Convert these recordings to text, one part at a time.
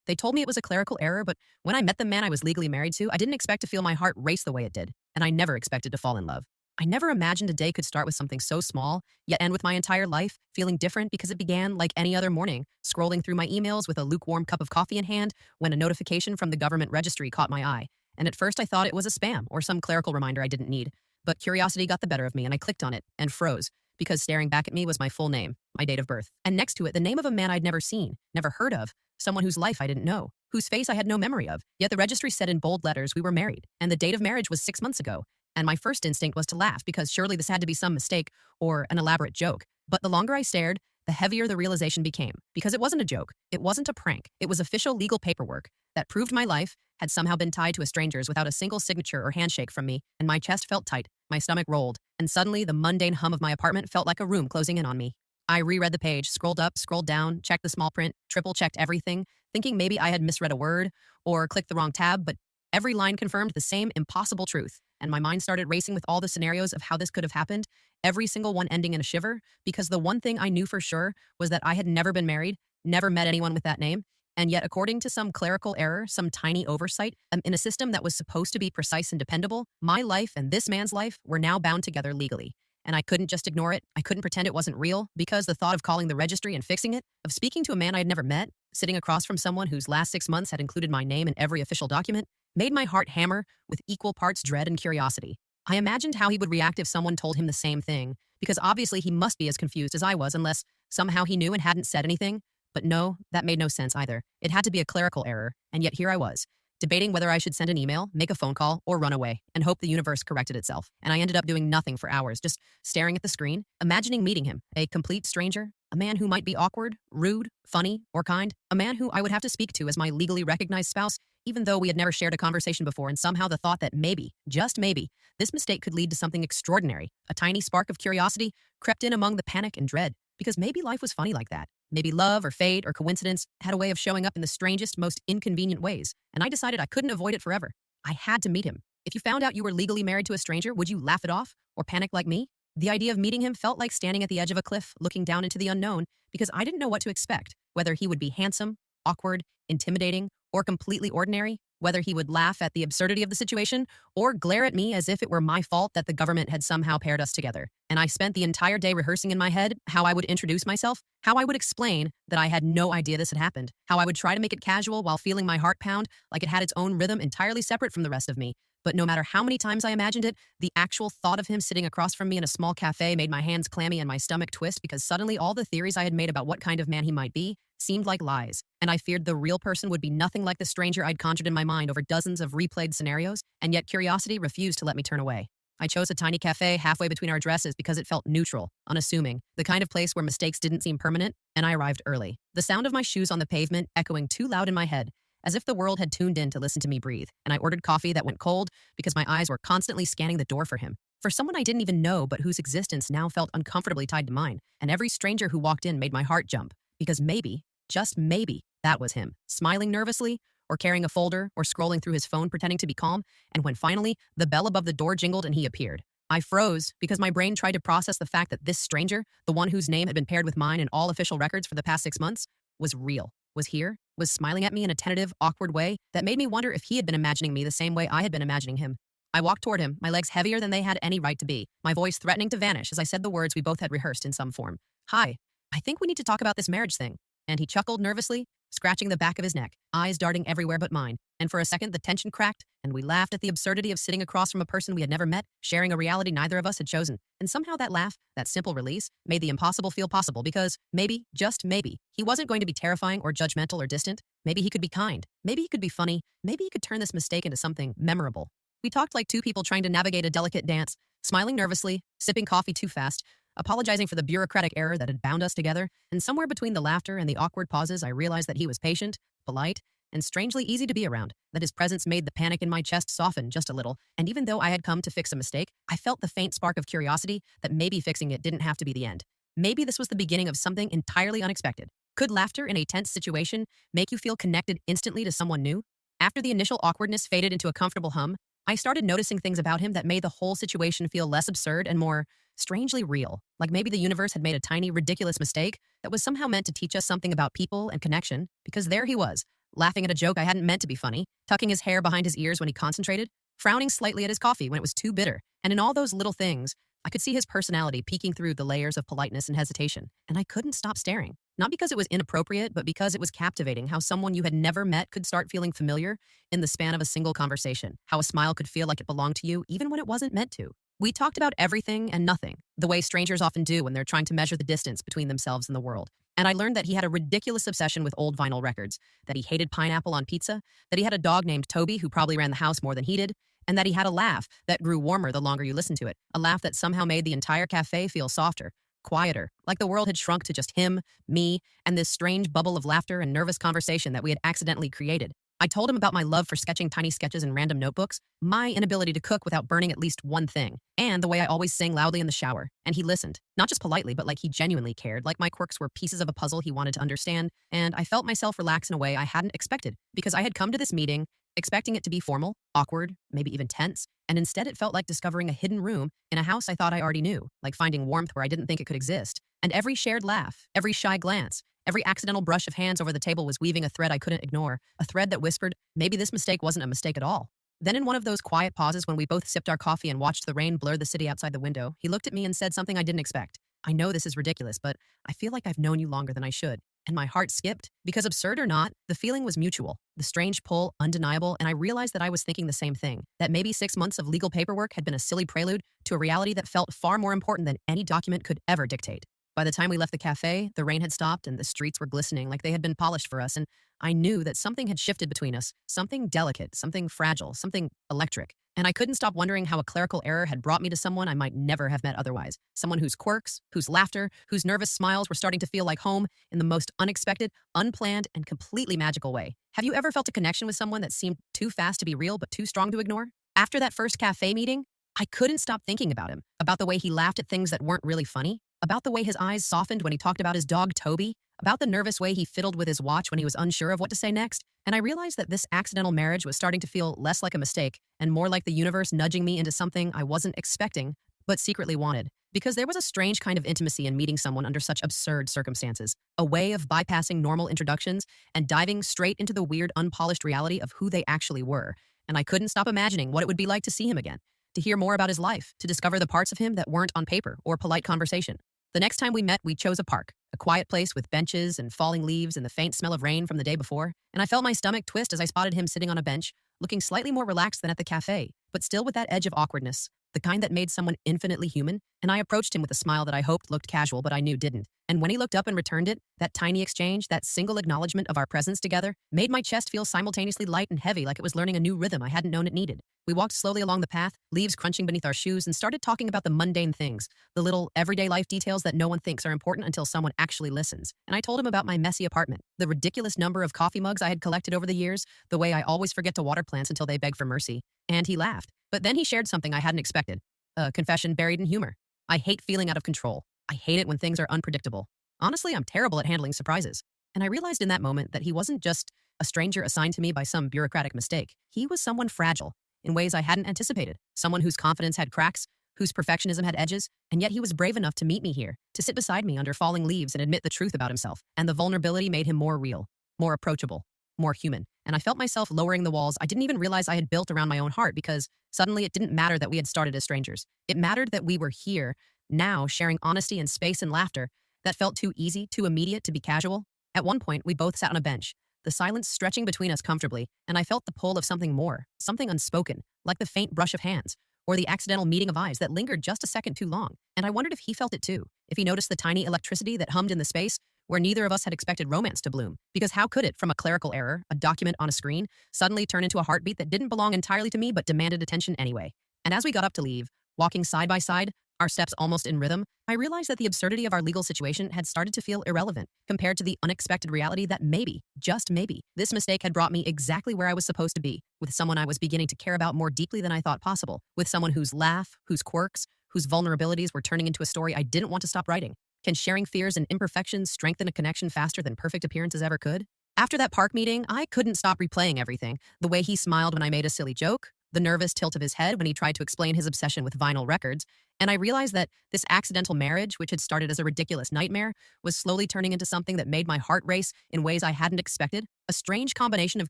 They told me it was a clerical error, but when I met the man I was legally married to, I didn't expect to feel my heart race the way it did, and I never expected to fall in love. I never imagined a day could start with something so small, yet end with my entire life feeling different because it began like any other morning, scrolling through my emails with a lukewarm cup of coffee in hand when a notification from the government registry caught my eye. And at first I thought it was a spam or some clerical reminder I didn't need. But curiosity got the better of me and I clicked on it and froze because staring back at me was my full name, my date of birth, and next to it the name of a man I'd never seen, never heard of, someone whose life I didn't know, whose face I had no memory of. Yet the registry said in bold letters we were married, and the date of marriage was 6 months ago. And my first instinct was to laugh because surely this had to be some mistake or an elaborate joke. But the longer I stared, the heavier the realization became. Because it wasn't a joke. It wasn't a prank. It was official legal paperwork that proved my life had somehow been tied to a stranger's without a single signature or handshake from me, and my chest felt tight, my stomach rolled, and suddenly the mundane hum of my apartment felt like a room closing in on me. I reread the page, scrolled up, scrolled down, checked the small print, triple-checked everything, thinking maybe I had misread a word or clicked the wrong tab, but every line confirmed the same impossible truth, and my mind started racing with all the scenarios of how this could have happened, every single one ending in a shiver, because the one thing I knew for sure was that I had never been married, never met anyone with that name, and yet according to some clerical error, some tiny oversight, in a system that was supposed to be precise and dependable, my life and this man's life were now bound together legally. And I couldn't just ignore it. I couldn't pretend it wasn't real, because the thought of calling the registry and fixing it, of speaking to a man I'd never met, sitting across from someone whose last 6 months had included my name in every official document, made my heart hammer with equal parts dread and curiosity. I imagined how he would react if someone told him the same thing, because obviously he must be as confused as I was unless somehow he knew and hadn't said anything. But no, that made no sense either. It had to be a clerical error, and yet here I was, debating whether I should send an email, make a phone call, or run away, and hope the universe corrected itself. And I ended up doing nothing for hours, just staring at the screen, imagining meeting him, a complete stranger, a man who might be awkward, rude, funny, or kind, a man who I would have to speak to as my legally recognized spouse, even though we had never shared a conversation before, and somehow the thought that maybe, just maybe, this mistake could lead to something extraordinary, a tiny spark of curiosity, crept in among the panic and dread, because maybe life was funny like that. Maybe love or fate or coincidence had a way of showing up in the strangest, most inconvenient ways, and I decided I couldn't avoid it forever. I had to meet him. If you found out you were legally married to a stranger, would you laugh it off or panic like me? The idea of meeting him felt like standing at the edge of a cliff, looking down into the unknown, because I didn't know what to expect, whether he would be handsome, awkward, intimidating, or completely ordinary, whether he would laugh at the absurdity of the situation or glare at me as if it were my fault that the government had somehow paired us together. And I spent the entire day rehearsing in my head how I would introduce myself, how I would explain that I had no idea this had happened, how I would try to make it casual while feeling my heart pound like it had its own rhythm entirely separate from the rest of me. But no matter how many times I imagined it, the actual thought of him sitting across from me in a small cafe made my hands clammy and my stomach twist, because suddenly all the theories I had made about what kind of man he might be seemed like lies, and I feared the real person would be nothing like the stranger I'd conjured in my mind over dozens of replayed scenarios, and yet curiosity refused to let me turn away. I chose a tiny cafe halfway between our addresses because it felt neutral, unassuming, the kind of place where mistakes didn't seem permanent, and I arrived early. The sound of my shoes on the pavement echoing too loud in my head, as if the world had tuned in to listen to me breathe, and I ordered coffee that went cold because my eyes were constantly scanning the door for him. For someone I didn't even know but whose existence now felt uncomfortably tied to mine, and every stranger who walked in made my heart jump, because maybe, just maybe, that was him, smiling nervously, or carrying a folder, or scrolling through his phone pretending to be calm, and when finally the bell above the door jingled and he appeared, I froze because my brain tried to process the fact that this stranger, the one whose name had been paired with mine in all official records for the past 6 months, was real, was here, was smiling at me in a tentative, awkward way that made me wonder if he had been imagining me the same way I had been imagining him. I walked toward him, my legs heavier than they had any right to be, my voice threatening to vanish as I said the words we both had rehearsed in some form. "Hi, I think we need to talk about this marriage thing." And he chuckled nervously, scratching the back of his neck, eyes darting everywhere but mine. And for a second, the tension cracked, and we laughed at the absurdity of sitting across from a person we had never met, sharing a reality neither of us had chosen. And somehow that laugh, that simple release, made the impossible feel possible because maybe, just maybe, he wasn't going to be terrifying or judgmental or distant. Maybe he could be kind. Maybe he could be funny. Maybe he could turn this mistake into something memorable. We talked like two people trying to navigate a delicate dance, smiling nervously, sipping coffee too fast, apologizing for the bureaucratic error that had bound us together, and somewhere between the laughter and the awkward pauses I realized that he was patient, polite, and strangely easy to be around, that his presence made the panic in my chest soften just a little, and even though I had come to fix a mistake, I felt the faint spark of curiosity that maybe fixing it didn't have to be the end. Maybe this was the beginning of something entirely unexpected. Could laughter in a tense situation make you feel connected instantly to someone new? After the initial awkwardness faded into a comfortable hum, I started noticing things about him that made the whole situation feel less absurd and more strangely real, like maybe the universe had made a tiny, ridiculous mistake that was somehow meant to teach us something about people and connection, because there he was, laughing at a joke I hadn't meant to be funny, tucking his hair behind his ears when he concentrated, frowning slightly at his coffee when it was too bitter. And in all those little things, I could see his personality peeking through the layers of politeness and hesitation, and I couldn't stop staring. Not because it was inappropriate, but because it was captivating how someone you had never met could start feeling familiar in the span of a single conversation, how a smile could feel like it belonged to you even when it wasn't meant to. We talked about everything and nothing, the way strangers often do when they're trying to measure the distance between themselves and the world. And I learned that he had a ridiculous obsession with old vinyl records, that he hated pineapple on pizza, that he had a dog named Toby who probably ran the house more than he did, and that he had a laugh that grew warmer the longer you listened to it, a laugh that somehow made the entire cafe feel softer, quieter, like the world had shrunk to just him, me, and this strange bubble of laughter and nervous conversation that we had accidentally created. I told him about my love for sketching tiny sketches in random notebooks, my inability to cook without burning at least one thing, and the way I always sing loudly in the shower. And he listened, not just politely, but like he genuinely cared, like my quirks were pieces of a puzzle he wanted to understand, and I felt myself relax in a way I hadn't expected, because I had come to this meeting expecting it to be formal, awkward, maybe even tense, and instead it felt like discovering a hidden room in a house I thought I already knew, like finding warmth where I didn't think it could exist. And every shared laugh, every shy glance, every accidental brush of hands over the table was weaving a thread I couldn't ignore, a thread that whispered, maybe this mistake wasn't a mistake at all. Then in one of those quiet pauses when we both sipped our coffee and watched the rain blur the city outside the window, he looked at me and said something I didn't expect. I know this is ridiculous, but I feel like I've known you longer than I should. And my heart skipped, because absurd or not, the feeling was mutual, the strange pull undeniable, and I realized that I was thinking the same thing, that maybe 6 months of legal paperwork had been a silly prelude to a reality that felt far more important than any document could ever dictate. By the time we left the cafe, the rain had stopped and the streets were glistening like they had been polished for us, and I knew that something had shifted between us, something delicate, something fragile, something electric. And I couldn't stop wondering how a clerical error had brought me to someone I might never have met otherwise. Someone whose quirks, whose laughter, whose nervous smiles were starting to feel like home in the most unexpected, unplanned, and completely magical way. Have you ever felt a connection with someone that seemed too fast to be real but too strong to ignore? After that first cafe meeting, I couldn't stop thinking about him, about the way he laughed at things that weren't really funny, about the way his eyes softened when he talked about his dog Toby, about the nervous way he fiddled with his watch when he was unsure of what to say next, and I realized that this accidental marriage was starting to feel less like a mistake and more like the universe nudging me into something I wasn't expecting, but secretly wanted. Because there was a strange kind of intimacy in meeting someone under such absurd circumstances, a way of bypassing normal introductions and diving straight into the weird, unpolished reality of who they actually were. And I couldn't stop imagining what it would be like to see him again, to hear more about his life, to discover the parts of him that weren't on paper or polite conversation. The next time we met, we chose a park, a quiet place with benches and falling leaves and the faint smell of rain from the day before, and I felt my stomach twist as I spotted him sitting on a bench, looking slightly more relaxed than at the cafe, but still with that edge of awkwardness, the kind that made someone infinitely human, and I approached him with a smile that I hoped looked casual but I knew didn't. And when he looked up and returned it, that tiny exchange, that single acknowledgement of our presence together, made my chest feel simultaneously light and heavy like it was learning a new rhythm I hadn't known it needed. We walked slowly along the path, leaves crunching beneath our shoes, and started talking about the mundane things, the little everyday life details that no one thinks are important until someone actually listens. And I told him about my messy apartment, the ridiculous number of coffee mugs I had collected over the years, the way I always forget to water plants until they beg for mercy. And he laughed. But then he shared something I hadn't expected, a confession buried in humor. I hate feeling out of control. I hate it when things are unpredictable. Honestly, I'm terrible at handling surprises. And I realized in that moment that he wasn't just a stranger assigned to me by some bureaucratic mistake. He was someone fragile in ways I hadn't anticipated, someone whose confidence had cracks, whose perfectionism had edges, and yet he was brave enough to meet me here, to sit beside me under falling leaves and admit the truth about himself. And the vulnerability made him more real, more approachable, more human. And I felt myself lowering the walls I didn't even realize I had built around my own heart, because suddenly it didn't matter that we had started as strangers. It mattered that we were here, now, sharing honesty and space and laughter that felt too easy, too immediate to be casual. At one point, we both sat on a bench, the silence stretching between us comfortably, and I felt the pull of something more, something unspoken, like the faint brush of hands, or the accidental meeting of eyes that lingered just a second too long. And I wondered if he felt it too, if he noticed the tiny electricity that hummed in the space where neither of us had expected romance to bloom. Because how could it, from a clerical error, a document on a screen, suddenly turn into a heartbeat that didn't belong entirely to me but demanded attention anyway? And as we got up to leave, walking side by side, our steps almost in rhythm, I realized that the absurdity of our legal situation had started to feel irrelevant compared to the unexpected reality that maybe, just maybe, this mistake had brought me exactly where I was supposed to be, with someone I was beginning to care about more deeply than I thought possible, with someone whose laugh, whose quirks, whose vulnerabilities were turning into a story I didn't want to stop writing. Can sharing fears and imperfections strengthen a connection faster than perfect appearances ever could? After that park meeting, I couldn't stop replaying everything. The way he smiled when I made a silly joke, the nervous tilt of his head when he tried to explain his obsession with vinyl records, And I realized that this accidental marriage, which had started as a ridiculous nightmare, was slowly turning into something that made my heart race in ways I hadn't expected. A strange combination of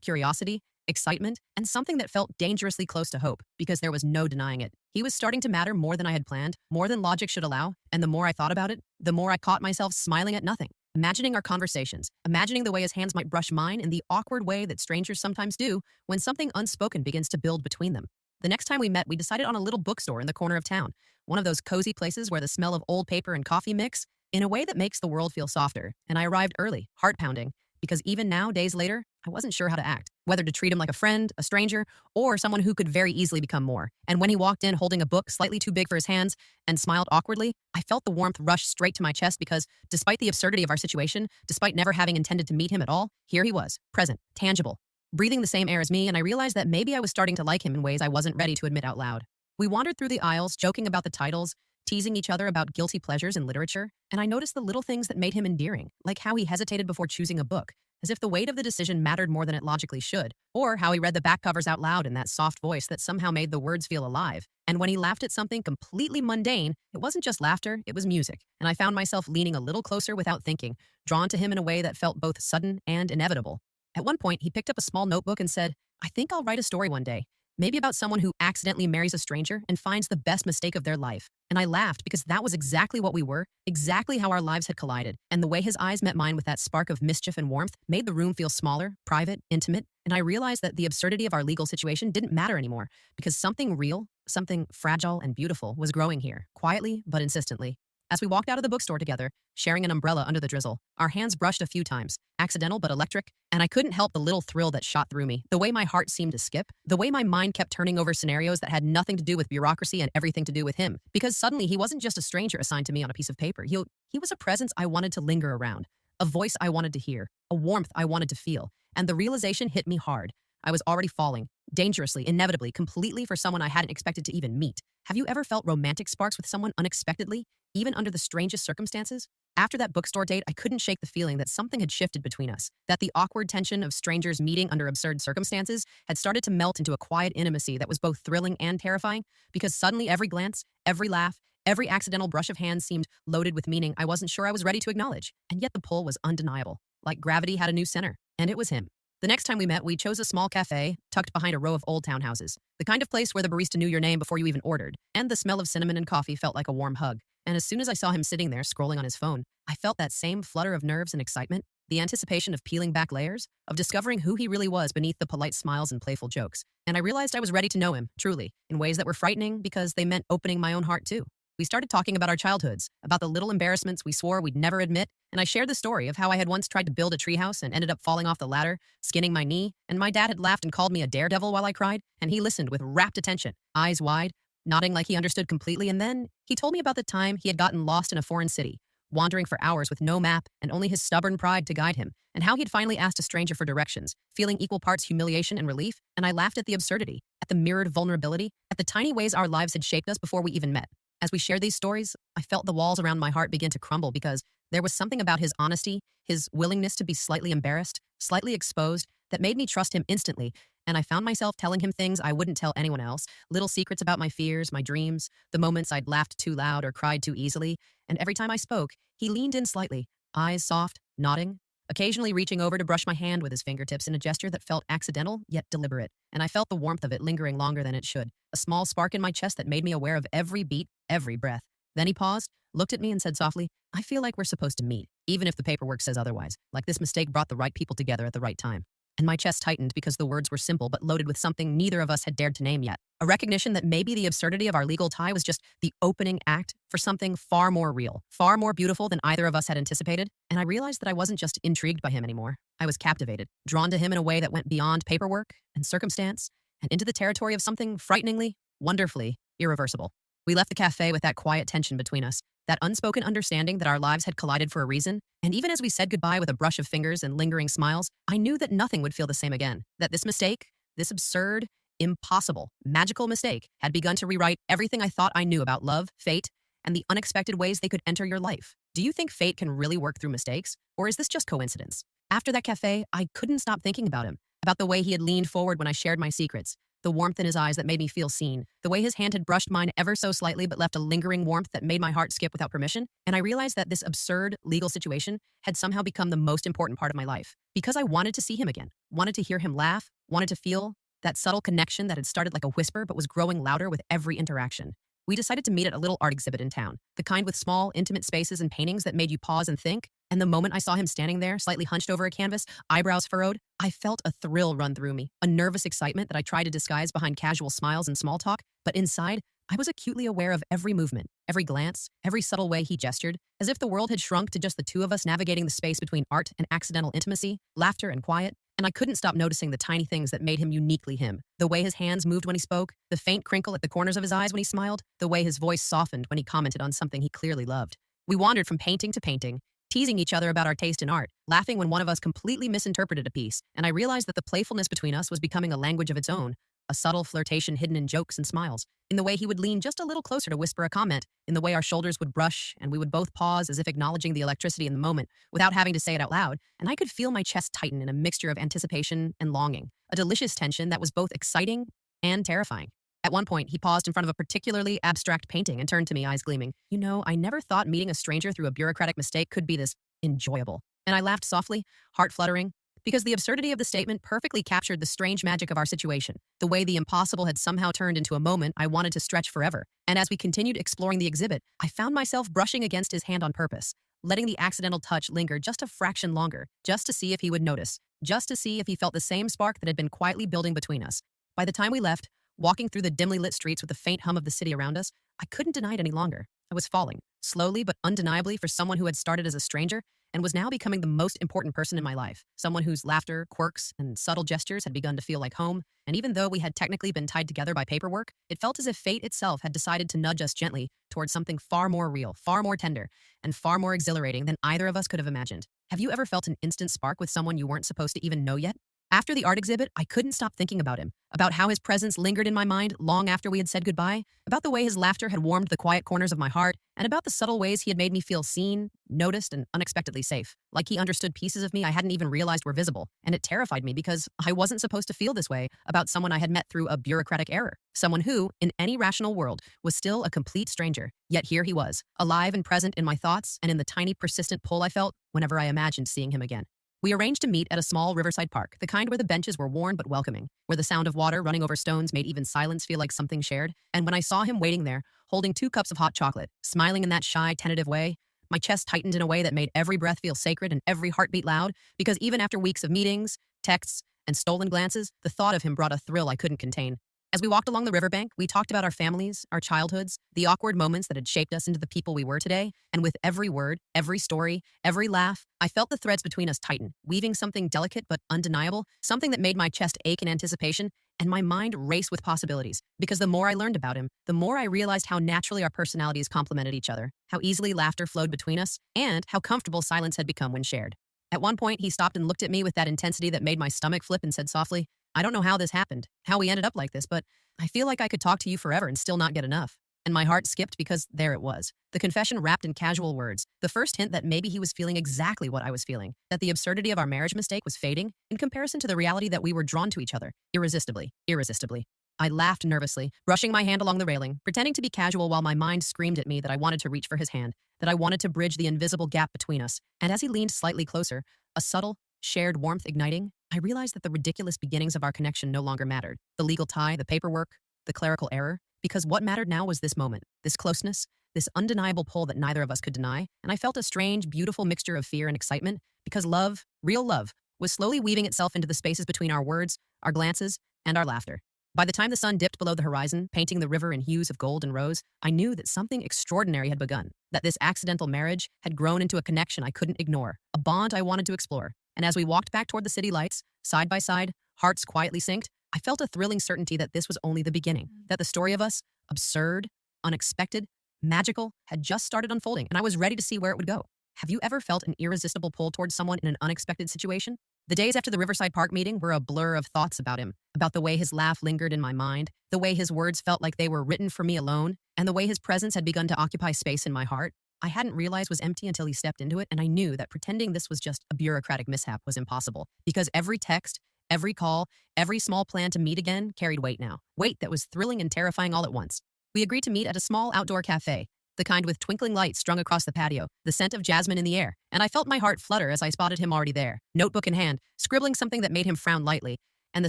curiosity, excitement, and something that felt dangerously close to hope, because there was no denying it. He was starting to matter more than I had planned, more than logic should allow, and the more I thought about it, the more I caught myself smiling at nothing, imagining our conversations, imagining the way his hands might brush mine in the awkward way that strangers sometimes do when something unspoken begins to build between them. The next time we met, we decided on a little bookstore in the corner of town, one of those cozy places where the smell of old paper and coffee mix in a way that makes the world feel softer. And I arrived early, heart pounding, because even now, days later, I wasn't sure how to act, whether to treat him like a friend, a stranger, or someone who could very easily become more. And when he walked in holding a book slightly too big for his hands and smiled awkwardly, I felt the warmth rush straight to my chest because, despite the absurdity of our situation, despite never having intended to meet him at all, here he was, present, tangible, breathing the same air as me, and I realized that maybe I was starting to like him in ways I wasn't ready to admit out loud. We wandered through the aisles, joking about the titles, teasing each other about guilty pleasures in literature, and I noticed the little things that made him endearing, like how he hesitated before choosing a book, as if the weight of the decision mattered more than it logically should, or how he read the back covers out loud in that soft voice that somehow made the words feel alive. And when he laughed at something completely mundane, it wasn't just laughter, it was music, and I found myself leaning a little closer without thinking, drawn to him in a way that felt both sudden and inevitable. At one point, he picked up a small notebook and said, "I think I'll write a story one day. Maybe about someone who accidentally marries a stranger and finds the best mistake of their life." And I laughed because that was exactly what we were, exactly how our lives had collided. And the way his eyes met mine with that spark of mischief and warmth made the room feel smaller, private, intimate. And I realized that the absurdity of our legal situation didn't matter anymore because something real, something fragile and beautiful was growing here, quietly but insistently. As we walked out of the bookstore together, sharing an umbrella under the drizzle, our hands brushed a few times, accidental but electric, and I couldn't help the little thrill that shot through me, the way my heart seemed to skip, the way my mind kept turning over scenarios that had nothing to do with bureaucracy and everything to do with him, because suddenly he wasn't just a stranger assigned to me on a piece of paper. He was a presence I wanted to linger around, a voice I wanted to hear, a warmth I wanted to feel, and the realization hit me hard. I was already falling, dangerously, inevitably, completely for someone I hadn't expected to even meet. Have you ever felt romantic sparks with someone unexpectedly, even under the strangest circumstances? After that bookstore date, I couldn't shake the feeling that something had shifted between us, that the awkward tension of strangers meeting under absurd circumstances had started to melt into a quiet intimacy that was both thrilling and terrifying, because suddenly every glance, every laugh, every accidental brush of hands seemed loaded with meaning I wasn't sure I was ready to acknowledge, and yet the pull was undeniable, like gravity had a new center, and it was him. The next time we met, we chose a small cafe tucked behind a row of old townhouses, the kind of place where the barista knew your name before you even ordered, and the smell of cinnamon and coffee felt like a warm hug. And as soon as I saw him sitting there scrolling on his phone, I felt that same flutter of nerves and excitement, the anticipation of peeling back layers, of discovering who he really was beneath the polite smiles and playful jokes. And I realized I was ready to know him, truly, in ways that were frightening because they meant opening my own heart too. We started talking about our childhoods, about the little embarrassments we swore we'd never admit, and I shared the story of how I had once tried to build a treehouse and ended up falling off the ladder, skinning my knee, and my dad had laughed and called me a daredevil while I cried, and he listened with rapt attention, eyes wide, nodding like he understood completely, and then he told me about the time he had gotten lost in a foreign city, wandering for hours with no map and only his stubborn pride to guide him, and how he'd finally asked a stranger for directions, feeling equal parts humiliation and relief, and I laughed at the absurdity, at the mirrored vulnerability, at the tiny ways our lives had shaped us before we even met. As we shared these stories, I felt the walls around my heart begin to crumble because there was something about his honesty, his willingness to be slightly embarrassed, slightly exposed, that made me trust him instantly, and I found myself telling him things I wouldn't tell anyone else, little secrets about my fears, my dreams, the moments I'd laughed too loud or cried too easily, and every time I spoke, he leaned in slightly, eyes soft, nodding, occasionally reaching over to brush my hand with his fingertips in a gesture that felt accidental yet deliberate, and I felt the warmth of it lingering longer than it should, a small spark in my chest that made me aware of every beat, every breath. Then he paused, looked at me and said softly, "I feel like we're supposed to meet, even if the paperwork says otherwise, like this mistake brought the right people together at the right time." And my chest tightened because the words were simple but loaded with something neither of us had dared to name yet. A recognition that maybe the absurdity of our legal tie was just the opening act for something far more real, far more beautiful than either of us had anticipated. And I realized that I wasn't just intrigued by him anymore. I was captivated, drawn to him in a way that went beyond paperwork and circumstance and into the territory of something frighteningly, wonderfully irreversible. We left the cafe with that quiet tension between us, that unspoken understanding that our lives had collided for a reason, and even as we said goodbye with a brush of fingers and lingering smiles, I knew that nothing would feel the same again, that this mistake, this absurd, impossible, magical mistake had begun to rewrite everything I thought I knew about love, fate, and the unexpected ways they could enter your life. Do you think fate can really work through mistakes, or is this just coincidence? After that cafe, I couldn't stop thinking about him, about the way he had leaned forward when I shared my secrets, the warmth in his eyes that made me feel seen, the way his hand had brushed mine ever so slightly but left a lingering warmth that made my heart skip without permission, and I realized that this absurd legal situation had somehow become the most important part of my life. Because I wanted to see him again, wanted to hear him laugh, wanted to feel that subtle connection that had started like a whisper but was growing louder with every interaction. We decided to meet at a little art exhibit in town, the kind with small, intimate spaces and paintings that made you pause and think. And the moment I saw him standing there, slightly hunched over a canvas, eyebrows furrowed, I felt a thrill run through me, a nervous excitement that I tried to disguise behind casual smiles and small talk. But inside, I was acutely aware of every movement, every glance, every subtle way he gestured, as if the world had shrunk to just the two of us navigating the space between art and accidental intimacy, laughter and quiet. And I couldn't stop noticing the tiny things that made him uniquely him. The way his hands moved when he spoke, the faint crinkle at the corners of his eyes when he smiled, the way his voice softened when he commented on something he clearly loved. We wandered from painting to painting, teasing each other about our taste in art, laughing when one of us completely misinterpreted a piece, and I realized that the playfulness between us was becoming a language of its own, a subtle flirtation hidden in jokes and smiles, in the way he would lean just a little closer to whisper a comment, in the way our shoulders would brush and we would both pause as if acknowledging the electricity in the moment without having to say it out loud, and I could feel my chest tighten in a mixture of anticipation and longing, a delicious tension that was both exciting and terrifying. At one point, he paused in front of a particularly abstract painting and turned to me, eyes gleaming. You know, I never thought meeting a stranger through a bureaucratic mistake could be this enjoyable. And I laughed softly, heart fluttering, because the absurdity of the statement perfectly captured the strange magic of our situation, the way the impossible had somehow turned into a moment I wanted to stretch forever. And as we continued exploring the exhibit, I found myself brushing against his hand on purpose, letting the accidental touch linger just a fraction longer, just to see if he would notice, just to see if he felt the same spark that had been quietly building between us. By the time we left, walking through the dimly lit streets with the faint hum of the city around us, I couldn't deny it any longer. I was falling, slowly but undeniably, for someone who had started as a stranger and was now becoming the most important person in my life, someone whose laughter, quirks, and subtle gestures had begun to feel like home. And even though we had technically been tied together by paperwork, it felt as if fate itself had decided to nudge us gently towards something far more real, far more tender, and far more exhilarating than either of us could have imagined. Have you ever felt an instant spark with someone you weren't supposed to even know yet? After the art exhibit, I couldn't stop thinking about him, about how his presence lingered in my mind long after we had said goodbye, about the way his laughter had warmed the quiet corners of my heart, and about the subtle ways he had made me feel seen, noticed, and unexpectedly safe. Like he understood pieces of me I hadn't even realized were visible, and it terrified me because I wasn't supposed to feel this way about someone I had met through a bureaucratic error, someone who, in any rational world, was still a complete stranger. Yet here he was, alive and present in my thoughts and in the tiny persistent pull I felt whenever I imagined seeing him again. We arranged to meet at a small riverside park, the kind where the benches were worn but welcoming, where the sound of water running over stones made even silence feel like something shared. And when I saw him waiting there, holding 2 cups of hot chocolate, smiling in that shy, tentative way, my chest tightened in a way that made every breath feel sacred and every heartbeat loud, because even after weeks of meetings, texts, and stolen glances, the thought of him brought a thrill I couldn't contain. As we walked along the riverbank, we talked about our families, our childhoods, the awkward moments that had shaped us into the people we were today, and with every word, every story, every laugh, I felt the threads between us tighten, weaving something delicate but undeniable, something that made my chest ache in anticipation and my mind race with possibilities. Because the more I learned about him, the more I realized how naturally our personalities complemented each other, how easily laughter flowed between us, and how comfortable silence had become when shared. At one point, he stopped and looked at me with that intensity that made my stomach flip and said softly, I don't know how this happened, how we ended up like this, but I feel like I could talk to you forever and still not get enough. And my heart skipped because there it was. The confession wrapped in casual words. The first hint that maybe he was feeling exactly what I was feeling. That the absurdity of our marriage mistake was fading in comparison to the reality that we were drawn to each other. Irresistibly. Irresistibly. I laughed nervously, brushing my hand along the railing, pretending to be casual while my mind screamed at me that I wanted to reach for his hand, that I wanted to bridge the invisible gap between us. And as he leaned slightly closer, a subtle, shared warmth igniting, I realized that the ridiculous beginnings of our connection no longer mattered. The legal tie, the paperwork, the clerical error, because what mattered now was this moment, this closeness, this undeniable pull that neither of us could deny, and I felt a strange, beautiful mixture of fear and excitement, because love, real love, was slowly weaving itself into the spaces between our words, our glances, and our laughter. By the time the sun dipped below the horizon, painting the river in hues of gold and rose, I knew that something extraordinary had begun, that this accidental marriage had grown into a connection I couldn't ignore, a bond I wanted to explore. And as we walked back toward the city lights, side by side, hearts quietly synced, I felt a thrilling certainty that this was only the beginning, that the story of us, absurd, unexpected, magical, had just started unfolding, and I was ready to see where it would go. Have you ever felt an irresistible pull towards someone in an unexpected situation? The days after the Riverside Park meeting were a blur of thoughts about him, about the way his laugh lingered in my mind, the way his words felt like they were written for me alone, and the way his presence had begun to occupy space in my heart. I hadn't realized was empty until he stepped into it, and I knew that pretending this was just a bureaucratic mishap was impossible, because every text, Every call, every small plan to meet again carried weight now. Weight that was thrilling and terrifying all at once. We agreed to meet at a small outdoor cafe, the kind with twinkling lights strung across the patio, the scent of jasmine in the air, and I felt my heart flutter as I spotted him already there, notebook in hand, scribbling something that made him frown lightly, and the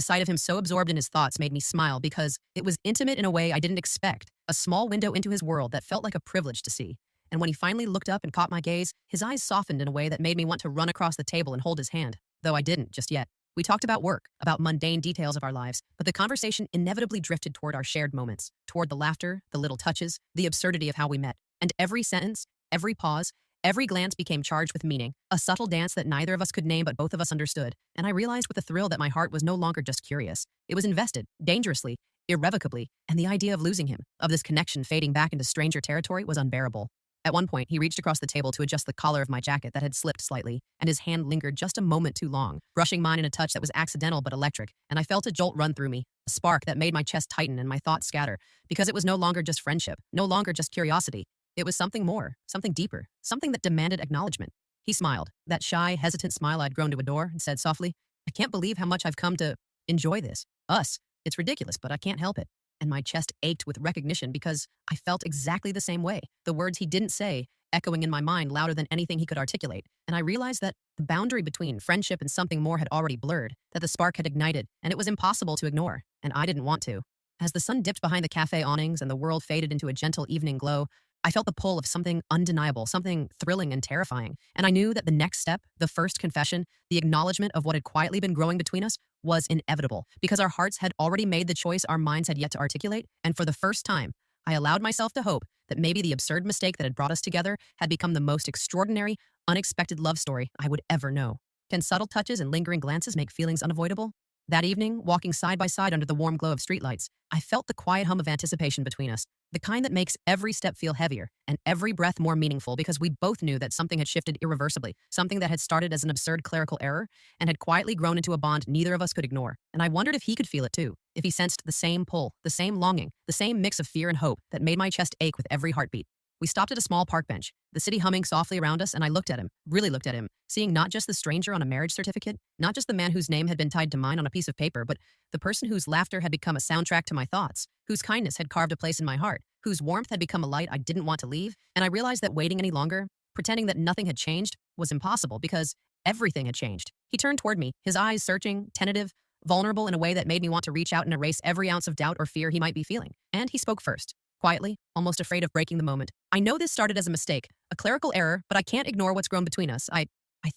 sight of him so absorbed in his thoughts made me smile because it was intimate in a way I didn't expect, a small window into his world that felt like a privilege to see. And when he finally looked up and caught my gaze, his eyes softened in a way that made me want to run across the table and hold his hand, though I didn't just yet. We talked about work, about mundane details of our lives, but the conversation inevitably drifted toward our shared moments, toward the laughter, the little touches, the absurdity of how we met. And every sentence, every pause, every glance became charged with meaning, a subtle dance that neither of us could name but both of us understood. And I realized with a thrill that my heart was no longer just curious. It was invested, dangerously, irrevocably, and the idea of losing him, of this connection fading back into stranger territory, was unbearable. At one point, he reached across the table to adjust the collar of my jacket that had slipped slightly, and his hand lingered just a moment too long, brushing mine in a touch that was accidental but electric, and I felt a jolt run through me, a spark that made my chest tighten and my thoughts scatter, because it was no longer just friendship, no longer just curiosity. It was something more, something deeper, something that demanded acknowledgement. He smiled, that shy, hesitant smile I'd grown to adore, and said softly, "I can't believe how much I've come to enjoy this. Us. It's ridiculous, but I can't help it." And my chest ached with recognition because I felt exactly the same way, the words he didn't say echoing in my mind louder than anything he could articulate. And I realized that the boundary between friendship and something more had already blurred, that the spark had ignited, and it was impossible to ignore, and I didn't want to. As the sun dipped behind the cafe awnings and the world faded into a gentle evening glow, I felt the pull of something undeniable, something thrilling and terrifying. And I knew that the next step, the first confession, the acknowledgement of what had quietly been growing between us, was inevitable, because our hearts had already made the choice our minds had yet to articulate, and for the first time, I allowed myself to hope that maybe the absurd mistake that had brought us together had become the most extraordinary, unexpected love story I would ever know. Can subtle touches and lingering glances make feelings unavoidable? That evening, walking side by side under the warm glow of streetlights, I felt the quiet hum of anticipation between us, the kind that makes every step feel heavier and every breath more meaningful because we both knew that something had shifted irreversibly, something that had started as an absurd clerical error and had quietly grown into a bond neither of us could ignore. And I wondered if he could feel it too, if he sensed the same pull, the same longing, the same mix of fear and hope that made my chest ache with every heartbeat. We stopped at a small park bench, the city humming softly around us, and I looked at him, really looked at him, seeing not just the stranger on a marriage certificate, not just the man whose name had been tied to mine on a piece of paper, but the person whose laughter had become a soundtrack to my thoughts, whose kindness had carved a place in my heart, whose warmth had become a light I didn't want to leave, and I realized that waiting any longer, pretending that nothing had changed, was impossible because everything had changed. He turned toward me, his eyes searching, tentative, vulnerable in a way that made me want to reach out and erase every ounce of doubt or fear he might be feeling. And he spoke first. Quietly, almost afraid of breaking the moment. "I know this started as a mistake, a clerical error, but I can't ignore what's grown between us. I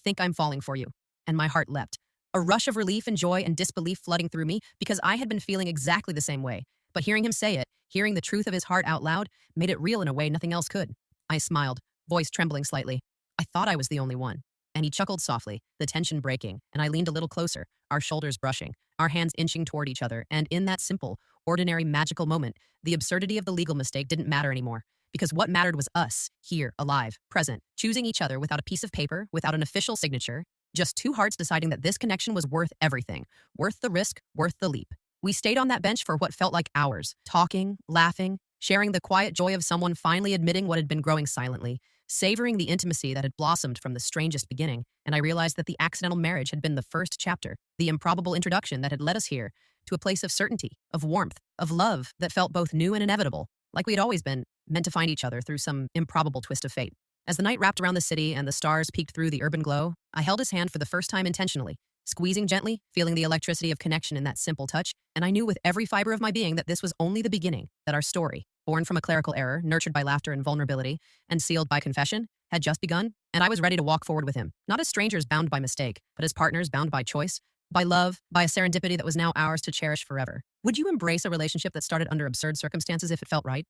think I'm falling for you." And my heart leapt. A rush of relief and joy and disbelief flooding through me because I had been feeling exactly the same way. But hearing him say it, hearing the truth of his heart out loud, made it real in a way nothing else could. I smiled, voice trembling slightly. I thought I was the only one. And he chuckled softly, the tension breaking, and I leaned a little closer, our shoulders brushing, our hands inching toward each other, and in that simple, ordinary, magical moment, the absurdity of the legal mistake didn't matter anymore. Because what mattered was us, here, alive, present, choosing each other without a piece of paper, without an official signature, just two hearts deciding that this connection was worth everything, worth the risk, worth the leap. We stayed on that bench for what felt like hours, talking, laughing, sharing the quiet joy of someone finally admitting what had been growing silently, savoring the intimacy that had blossomed from the strangest beginning, and I realized that the accidental marriage had been the first chapter, the improbable introduction that had led us here, to a place of certainty, of warmth, of love that felt both new and inevitable, like we had always been, meant to find each other through some improbable twist of fate. As the night wrapped around the city and the stars peeked through the urban glow, I held his hand for the first time intentionally, squeezing gently, feeling the electricity of connection in that simple touch, and I knew with every fiber of my being that this was only the beginning, that our story, born from a clerical error, nurtured by laughter and vulnerability, and sealed by confession, had just begun, and I was ready to walk forward with him, not as strangers bound by mistake, but as partners bound by choice, by love, by a serendipity that was now ours to cherish forever. Would you embrace a relationship that started under absurd circumstances if it felt right?